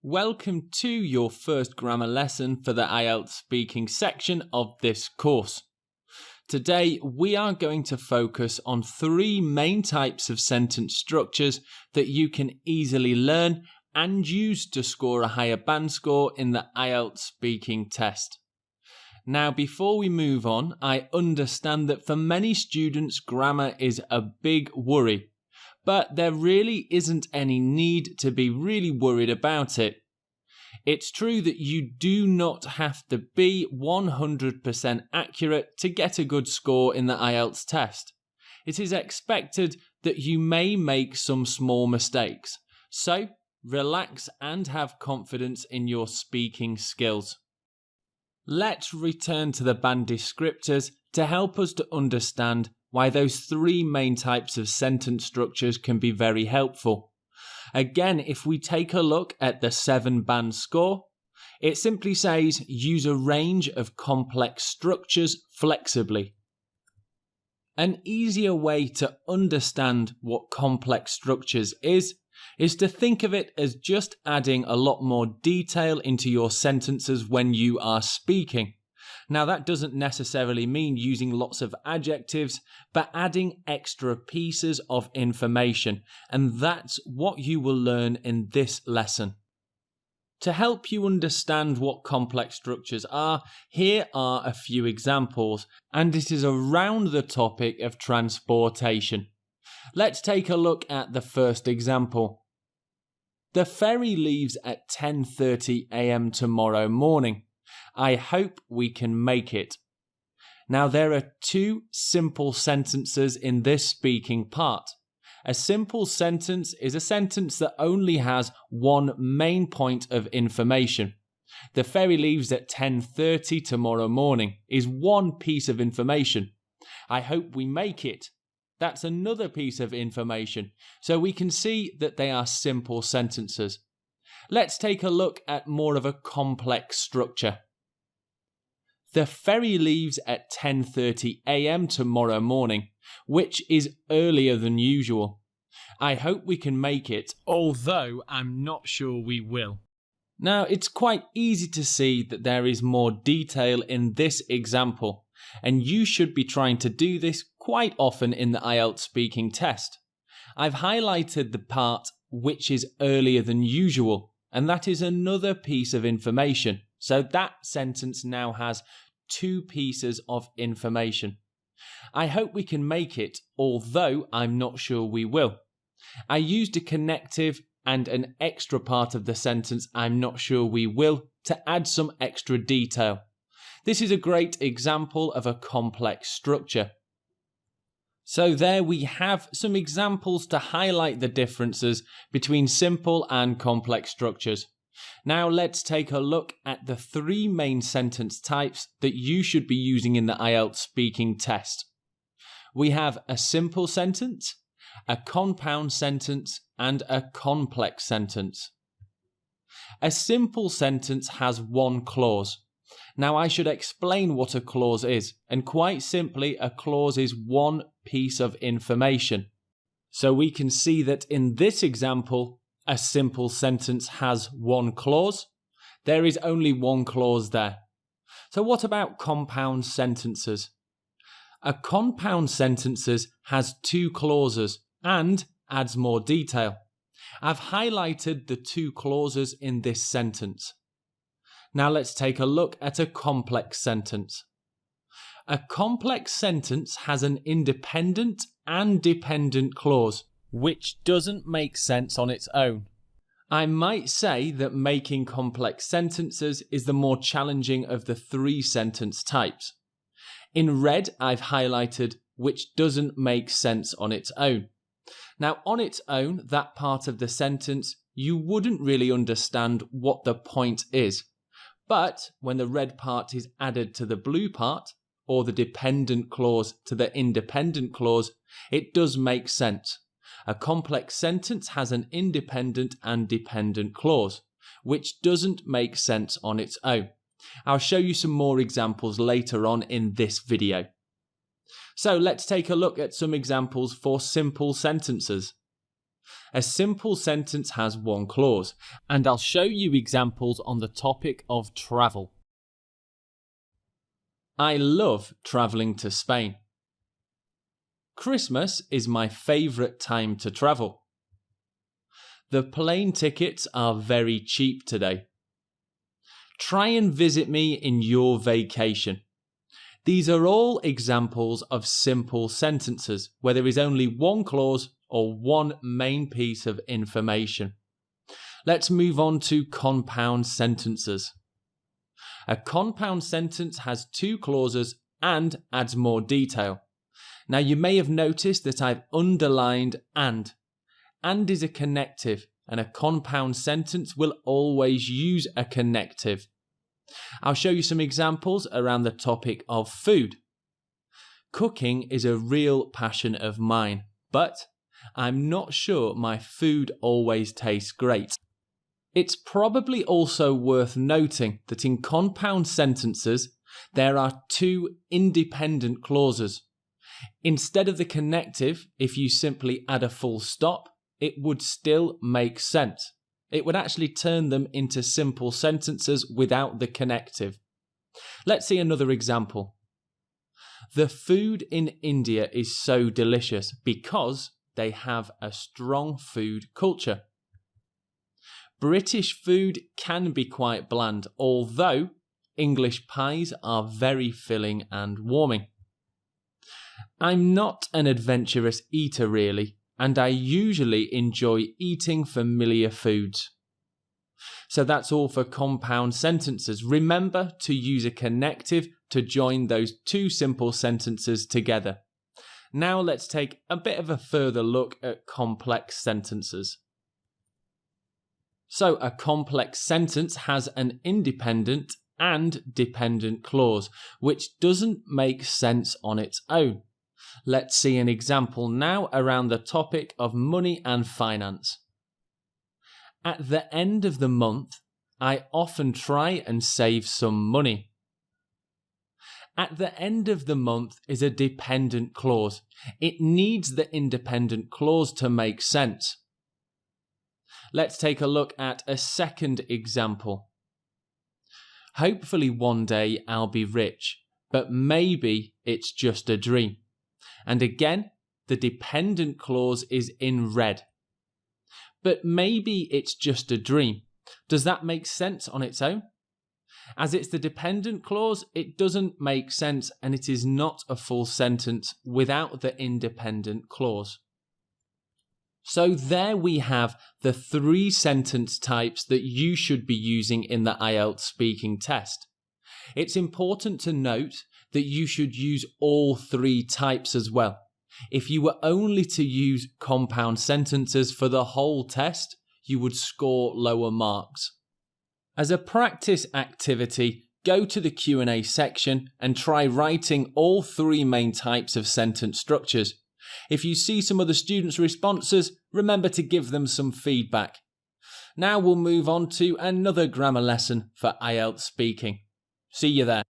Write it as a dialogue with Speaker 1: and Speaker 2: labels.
Speaker 1: Welcome to your first grammar lesson for the IELTS speaking section of this course. Today we are going to focus on three main types of sentence structures that you can easily learn and use to score a higher band score in the IELTS speaking test. Now, before we move on, I understand that for many students grammar is a big worry. But there really isn't any need to be really worried about it. It's true that you do not have to be 100% accurate to get a good score in the IELTS test. It is expected that you may make some small mistakes. So, relax and have confidence in your speaking skills. Let's return to the band descriptors to help us to understand why those three main types of sentence structures can be very helpful. Again, if we take a look at the 7-band score, it simply says use a range of complex structures flexibly. An easier way to understand what complex structures is to think of it as just adding a lot more detail into your sentences when you are speaking. Now, that doesn't necessarily mean using lots of adjectives, but adding extra pieces of information, and that's what you will learn in this lesson. To help you understand what complex structures are, here are a few examples, and it is around the topic of transportation. Let's take a look at the first example. The ferry leaves at 10:30 a.m. tomorrow morning. I hope we can make it. Now, there are two simple sentences in this speaking part. A simple sentence is a sentence that only has one main point of information. The ferry leaves at 10:30 tomorrow morning is one piece of information. I hope we make it. That's another piece of information. So we can see that they are simple sentences. Let's take a look at more of a complex structure. The ferry leaves at 10:30 a.m. tomorrow morning, which is earlier than usual. I hope we can make it, although I'm not sure we will. Now, it's quite easy to see that there is more detail in this example, and you should be trying to do this quite often in the IELTS speaking test. I've highlighted the part which is earlier than usual, and that is another piece of information. So that sentence now has two pieces of information. I hope we can make it, although I'm not sure we will. I used a connective and an extra part of the sentence, I'm not sure we will, to add some extra detail. This is a great example of a complex structure. So there we have some examples to highlight the differences between simple and complex structures. Now let's take a look at the three main sentence types that you should be using in the IELTS speaking test. We have a simple sentence, a compound sentence, and a complex sentence. A simple sentence has one clause. Now, I should explain what a clause is, and quite simply, a clause is one piece of information. So we can see that in this example, a simple sentence has one clause. There is only one clause there. So what about compound sentences? A compound sentence has two clauses and adds more detail. I've highlighted the two clauses in this sentence. Now let's take a look at a complex sentence. A complex sentence has an independent and dependent clause, which doesn't make sense on its own. I might say that making complex sentences is the more challenging of the three sentence types. In red, I've highlighted which doesn't make sense on its own. Now, on its own, that part of the sentence, you wouldn't really understand what the point is. But when the red part is added to the blue part, or the dependent clause to the independent clause, it does make sense. A complex sentence has an independent and dependent clause, which doesn't make sense on its own. I'll show you some more examples later on in this video. So let's take a look at some examples for simple sentences. A simple sentence has one clause, and I'll show you examples on the topic of travel. I love travelling to Spain. Christmas is my favourite time to travel. The plane tickets are very cheap today. Try and visit me in your vacation. These are all examples of simple sentences where there is only one clause or one main piece of information. Let's move on to compound sentences. A compound sentence has two clauses and adds more detail. Now you may have noticed that I've underlined and. And is a connective, and a compound sentence will always use a connective. I'll show you some examples around the topic of food. Cooking is a real passion of mine, but I'm not sure my food always tastes great. It's probably also worth noting that in compound sentences, there are two independent clauses. Instead of the connective, if you simply add a full stop, it would still make sense. It would actually turn them into simple sentences without the connective. Let's see another example. The food in India is so delicious because they have a strong food culture. British food can be quite bland, although English pies are very filling and warming. I'm not an adventurous eater really, and I usually enjoy eating familiar foods. So that's all for compound sentences. Remember to use a connective to join those two simple sentences together. Now let's take a bit of a further look at complex sentences. So a complex sentence has an independent and dependent clause, which doesn't make sense on its own. Let's see an example now around the topic of money and finance. At the end of the month, I often try and save some money. At the end of the month is a dependent clause. It needs the independent clause to make sense. Let's take a look at a second example. Hopefully one day I'll be rich, but maybe it's just a dream. And again, the dependent clause is in red. But maybe it's just a dream. Does that make sense on its own? As it's the dependent clause, it doesn't make sense and it is not a full sentence without the independent clause. So there we have the three sentence types that you should be using in the IELTS speaking test. It's important to note that you should use all three types as well. If you were only to use compound sentences for the whole test, you would score lower marks. As a practice activity, go to the Q&A section and try writing all three main types of sentence structures. If you see some other students' responses, remember to give them some feedback. Now we'll move on to another grammar lesson for IELTS speaking. See you there.